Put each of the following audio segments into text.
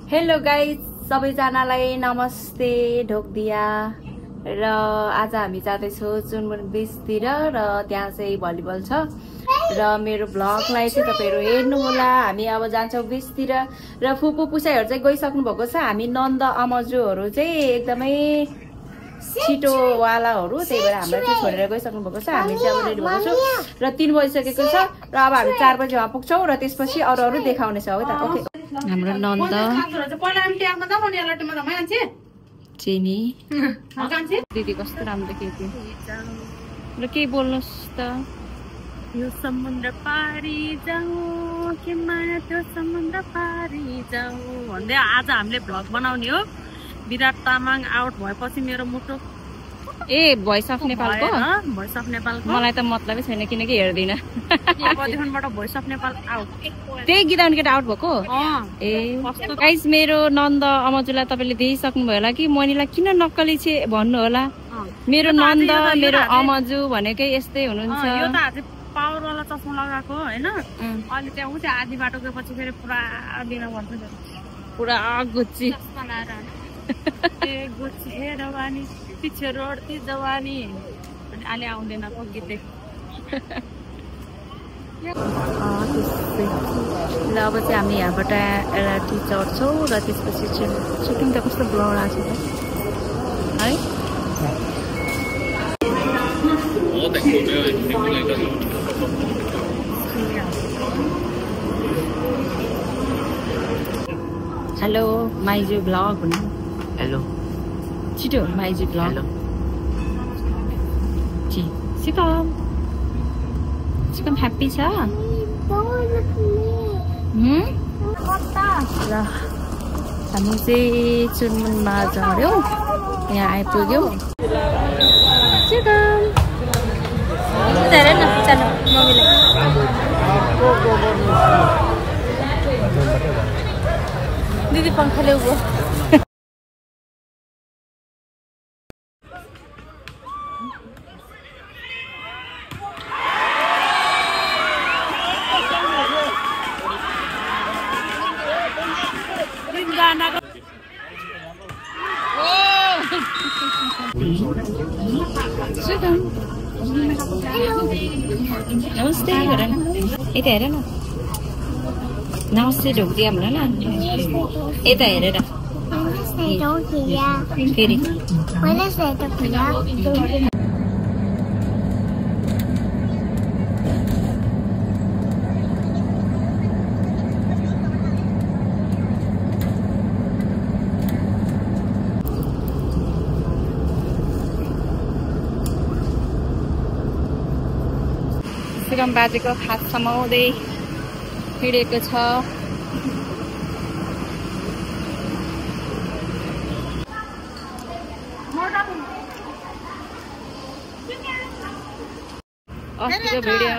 Hello guys, सबैजनालाई नमस्ते ढोकदिया। र आज हामी जाँदैछौँ चुनमुन बीचतिर र त्यहाँ चाहिँ भलिबल छ र मेरो भ्लगलाई चाहिँ तपाईहरु हेर्नु होला। हामी अब जान्छौँ बीचतिर र फुपू पुसाइहरु चाहिँ गइसक्नु भएको छ। हामी नन्द अमजुहरु चाहिँ एकदमै छिटो वालाहरु, त्यही भएर हामीलाई चाहिँ छोडेर गइसक्नु भएको छ। हामी चाहिँ अब रेडी भएको छौँ र 3 बजिसकेको छ र अब हामी 4 बजी वहाँ पुग्छौँ र त्यसपछि अरू देखाउने छ है त। ओके, हाम्रो नन्द चिनी दिदी कस्तो राम्रो देखेको र के बोल्नुस् त। यो समुद्र पारी जाऊ के माया त्यो समुद्र पारी जाऊ भन्दै आज हामीले भ्लग बनाउने हो। विराट तामाङ आउट भएपछि मेरो मुटु भोइस अफ नेपालको भोइस अफ नेपालको मलाई त मतलबै छैन किनकि हेर्दिन। अबदेखिबाट भोइस अफ नेपाल आउट त्यही गीत केटा आउट भएको। गाइस, मेरो नन्द अमजुलाई तपाईँले देखिसक्नु भयो होला कि मनिलाई किन नक्कली छे भन्नु होला। मेरो नन्द मेरो अमजु भनेकै यस्तै हुनुहुन्छ। यो त आज पावर वाला चस्मा लगाएको हैन। अनि त्यहाँ उ चाहिँ आधी बाटो गएपछि फेरि पुरा दिन भन्छ पुरा गुच्ची गुच्ची हेरवानी पिछे रोडती जवानी अनि अहिले आउँदैन को गीत ल अब चाहिँ हामी यहाँबाट एलआरटी चढ्छौँ र त्यसपछि सुटिङ त कस्तो ब्लर आएको छ है। हेलो माइजू ब्लग भन्नु। हेलो छिटो माइजू ब्लग। जी सिकम सिकम ह्याप्पी छ। ल हामी चाहिँ चुनमुनमा झऱ्यौँ, यहाँ आइपुग्यौँ। सिकम हेर न चलो मम्मीलाई दिदी पंखा ल्याउ गो। नमस्ते हेर न, यता हेर न, नमस्ते ढोकदिया भन न, यता हेरेर फेरि सिकम बाजेको हात समाउँदै हिँडेको छ।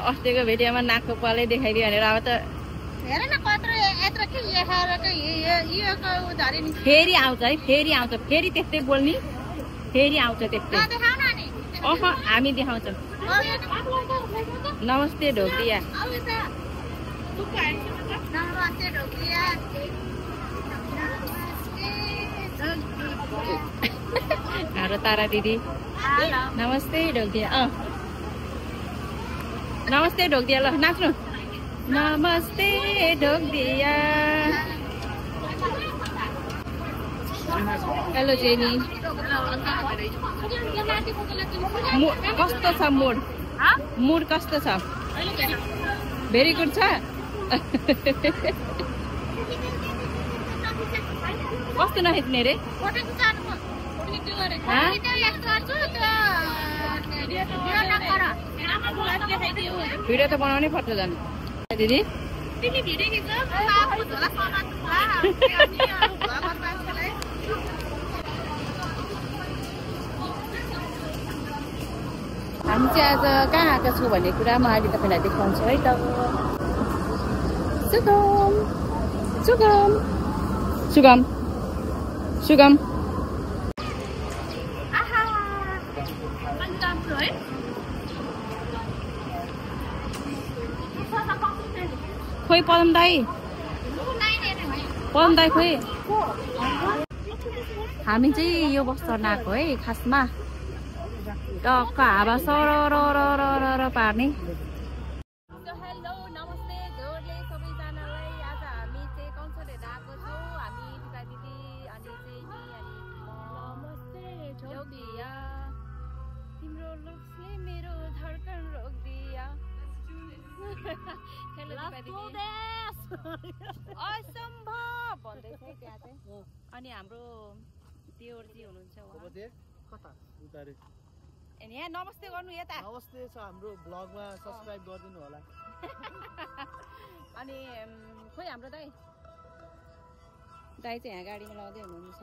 अस्तिको भिडियोमा नाकको पालै देखाइदियो भनेर अब त फेरि आउँछ है, फेरि आउँछ, फेरि त्यस्तै बोल्ने, फेरि आउँछ त्यस्तै। हामी देखाउँछौँ। नमस्ते ढोकदिया। हाम्रो तारा दिदी नमस्ते ढोकदिया। नमस्ते ढोकदिया, ल नाच्नु। नमस्ते ढोकदिया। हेलो जेनी, कस्तो छ मुड? मुड कस्तो छ? भेरी गुड छ। कस्तो नखिच्ने रे? भिडियो त बनाउनै पर्छ झन् दिदी। हामी चाहिँ आज कहाँ आएका छौँ भन्ने कुरा म अहिले तपाईँलाई देखाउँछु है त। सुगम सुगम सुगम सुगम खोइ पदम दाई खोइ हामी चाहिँ यो बस्तर आएको है खासमा टक्क हावा सरर पार्ने। हेलो नमस्ते जोरले सबैजनालाई। आज हामी चाहिँ कन्सर्ट हेर्न आएको छौँ। हामी दिपा दिदी अनि चाहिँ नमस्ते ढोकिया तिम्रो लुक्सले मेरो धड्कन रोकिदिया। हेलो दिपा दिदी असम्भव भन्दै छ त्यहाँ चाहिँ। अनि हाम्रो देवरजी हुनुहुन्छ यहाँ नमस्ते गर्नु यता। नमस्ते छ हाम्रो ब्लगमा सब्स्क्राइब गरिदिनु होला। अनि खोइ हाम्रो दाइ चाहिँ यहाँ गाडीमा लाउँदै हुनुहुन्छ।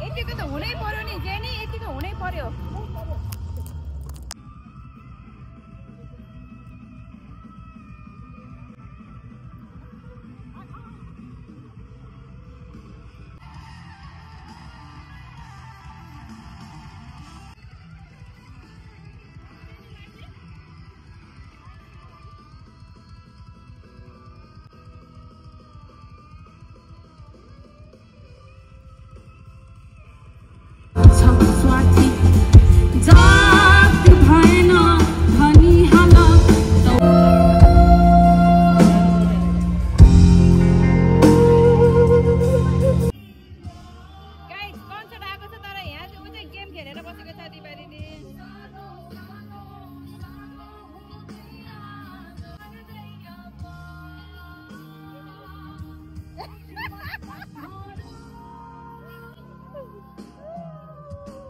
यतिको त हुनै पर्यो नि जेनी, यतिको हुनै पर्यो।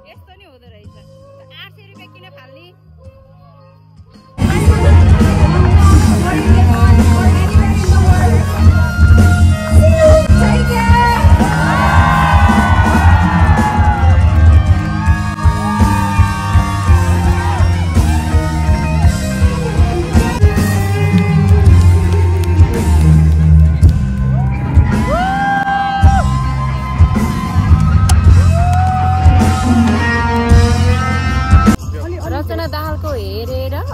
यस्तो नि हुँदो रहेछ। 800 रुपियाँ किन फाल्ने?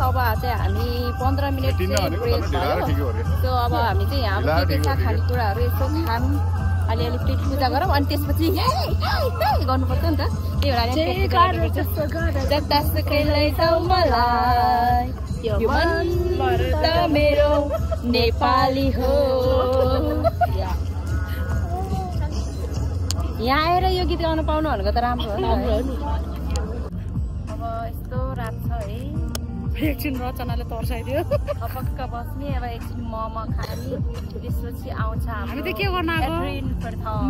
अब चाहिँ हामी 15 मिनट ब्रेक भयो। सो अब हामी चाहिँ यहाँ के छ खानेकुराहरू यसो खाम, अलिअलि पेट पूजा गरौँ अनि त्यसपछि गर्नुपर्छ नि त। त्यही भएर यो मन त मेरो नेपाली हो। यहाँ आएर यो गीत गाउन पाउनु भनेको त राम्रो हो नि। अब यस्तो रात छ है। एकछिन रचनाले तर्साइदियो। पक्का बस्ने अब एकछिन मोमो खाने त्यसपछि आउँछ हामी त के गर्न आएको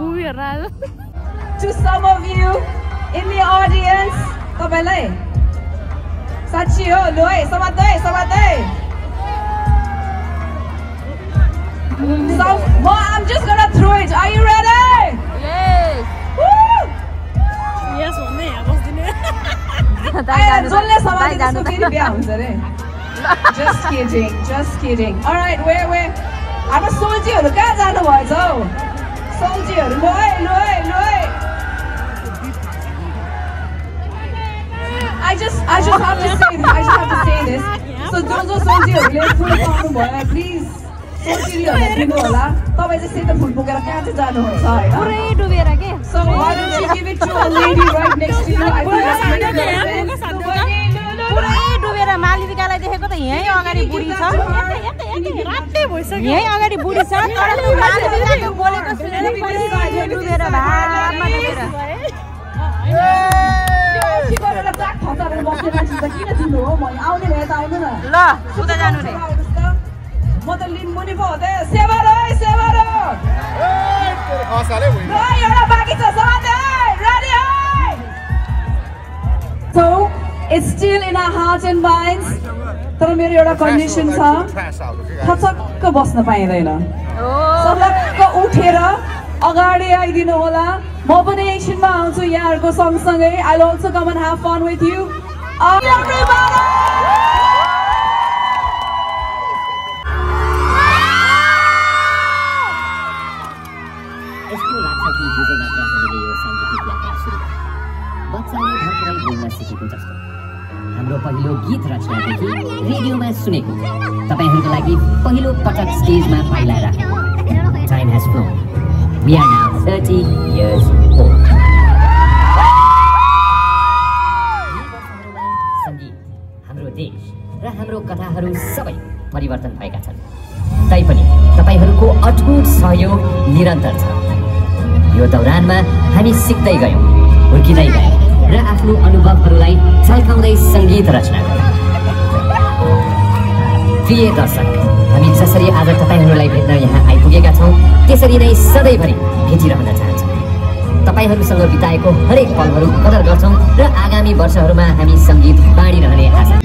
मुभी हेर्न आएको। To some of you in the audience, तपाईलाई साच्ची हो लु है समात्दै So I'm just gonna throw it. Are you ready? Yes. Woo! Yes भन्ने यहाँ बस्दिने। जसले समात्दै त्यसको फेरि बिहा हुन्छ रे। Just kidding. All right, where हाम्रो सोल्जीहरु कहाँ जानु भएछ हौ? सोल्जीहरु ल है। I just have to say this. So जो सोल्जीहरुले फुल पाउनु भयो प्लिज सोल्जीहरुलाई दिनु होला। तपाई चाहिँ सेतो फुल बोकेर कहाँ चाहिँ जानु हुन्छ हैन? पुरै डुबेर के? So why don't you give it to a lady right next to you? I think that's पुरै डुबेर मालिकालाई देखेको त यही अगाडि बुढी छ। रातै भइसक्यो। यही अगाडि बुढी छ तर मालिकाले बोलेको सुनेर पनि डुबेर भामा डुबेर। ल उता जानु रे। म त लिम्बुनी पो हो त सेवारो एउटा बाँकी छ ready So it's still in our hearts and minds. तर मेरो एउटा कन्डिसन छ थचक्क बस्न पाइँदैन सलक्क उठेर अगाडि आइदिनु होला। म पनि एकछिनमा आउँछु यहाँहरुको सँगसँगै। I'll also come and have fun with you. Everybody! यस्तो लाग्छ कि हिजो मात्र हामीले यो साङ्गीतिक यात्रा सुरु गऱ्यौँ। बच्चाले भर्खरै बोल्न सिकेको जस्तो। हाम्रो पहिलो गीत रचनादेखि रेडियोमा सुनेको तपाईहरुको लागि पहिलो पटक स्टेजमा पाइला राखेको। Time has flown. We are now 30 years old. संगीत, हाम्रो देश र हाम्रो कथाहरू सबै परिवर्तन भएका छन्। तैपनि तपाईहरुको अटुट सहयोग निरन्तर छ। यो दौरानमा हामी सिक्दै गयौँ, हुर्किँदै गयौँ र आफ्नो अनुभवहरूलाई झल्काउँदै सङ्गीत रचना गयौँ। प्रिय दर्शक, हामी जसरी आज तपाईहरुलाई भेट्न यहाँ आइपुगेका छौँ त्यसरी नै सधैँभरि भेटिरहन चाहन्छौँ। तपाईहरुसँग बिताएको हरेक पलहरू कदर गर्छौँ र आगामी वर्षहरूमा हामी सङ्गीत बाँडिरहने आशा।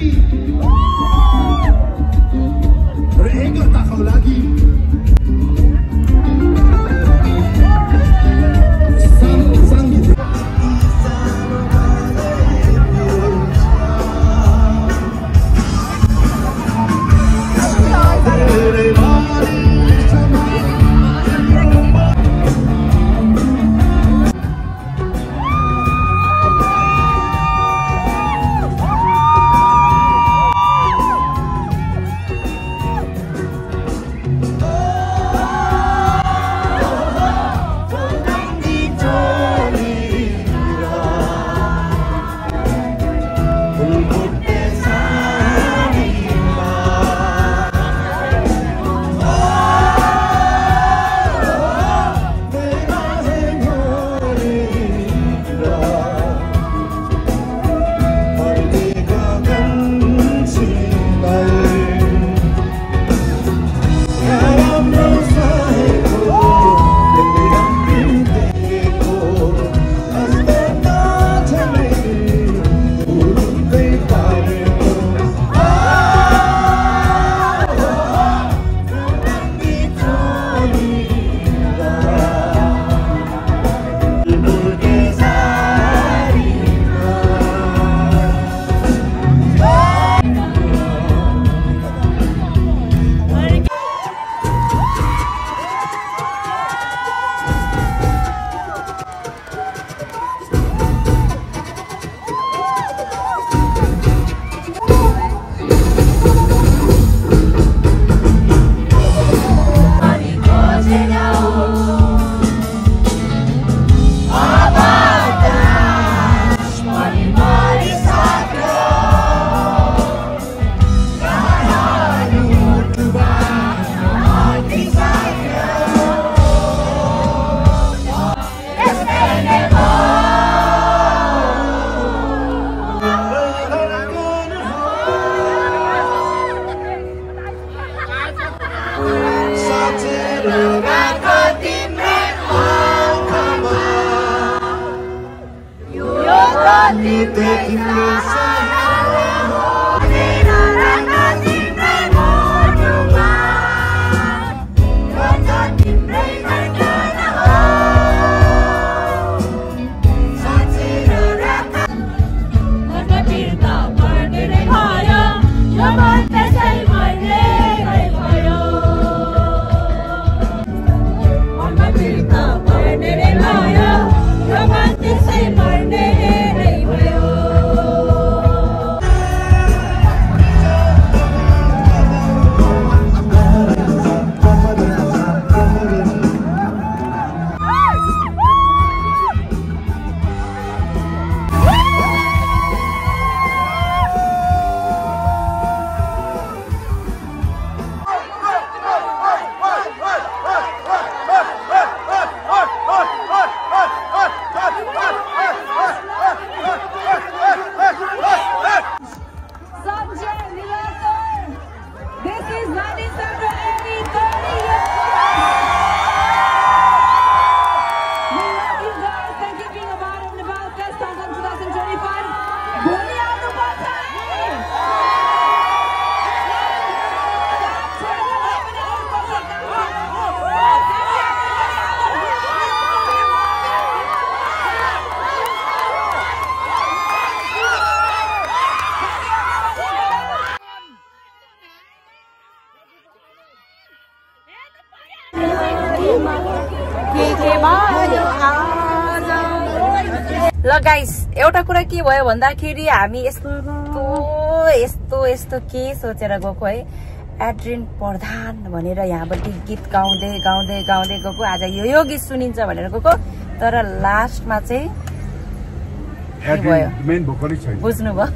ल गाइस एउटा कुरा के भयो भन्दाखेरि हामी यस्तो के सोचेर गएको है एड्रिन प्रधान भनेर यहाँबाट गीत गाउँदै गाउँदै गाउँदै गएको आज यो गीत सुनिन्छ भनेर गएको तर लास्टमा चाहिँ बुझ्नुभयो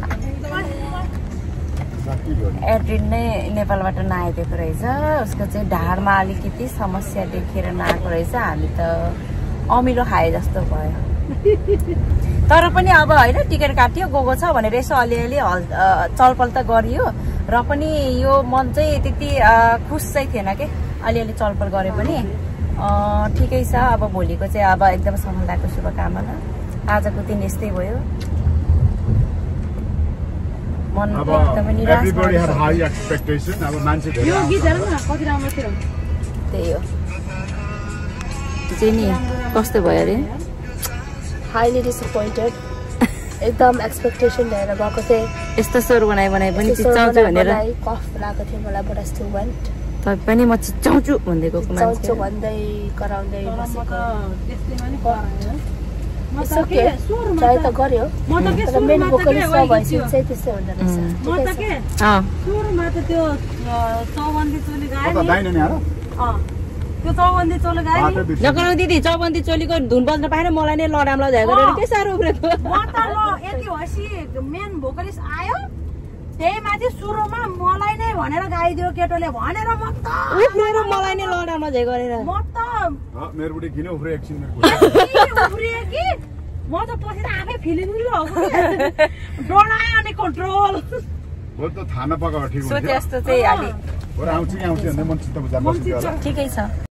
एड्रिन नै नेपालबाट नआइदिएको रहेछ उसको चाहिँ ढाडमा अलिकति समस्या देखेर नआएको रहेछ हामी त अमिलो खाए जस्तो भयो तर पनि अब होइन टिकट काटियो गएको छ भनेर यसो अलिअलि चलपल त गरियो र पनि यो मन चाहिँ त्यति खुस चाहिँ थिएन के अलिअलि चलपल गरे पनि ठिकै छ अब भोलिको चाहिँ अब एकदम सफलताको शुभकामना आजको दिन यस्तै भयो मन एकदमै निराश त्यही हो चाहिँ नि कस्तो भयो अरे हाईली डिसअपोइन्टेड एकदम एक्सपेक्टेसन लिएर गएको थिएँ यस्तो स्वर बनाइ पनि चिच्चाउँछु भनेर कफ लागेको थियो मलाई बट स्टिल वेन्ट तपाईँ पनि म चिच्चाउँछु भन्दै गएको चिच्चाउँछु भन्दै कराउँदै बसेको ट्राई त गर्यो तर मेन भोकलिस्ट भएपछि चाहिँ त्यस्तै हुँदो रहेछ नगराउ दिदी चौबन्दी चोलीको धुन बज्न पाएन मलाई नै लडामला झ्या गरेर के साह्रो उब्रेको मेन भोकलिस्ट आयो त्यही माथि सुरुमा मलाई नै भनेर गाइदियो केटोले भनेर म त मलाई नै लडामला झ्या गरेर म त मेरोबाट किन उफ्रे एकछिन उफ्रिए कि म त पछि त आफै फिलिङ डोलायो अनि कन्ट्रोल हो त थाना पकाउ ठिक हुन्छ सोचे जस्तो चाहिँ अलि आउँछ भन्दै मन चित्त बुझाउनु ठिकै छ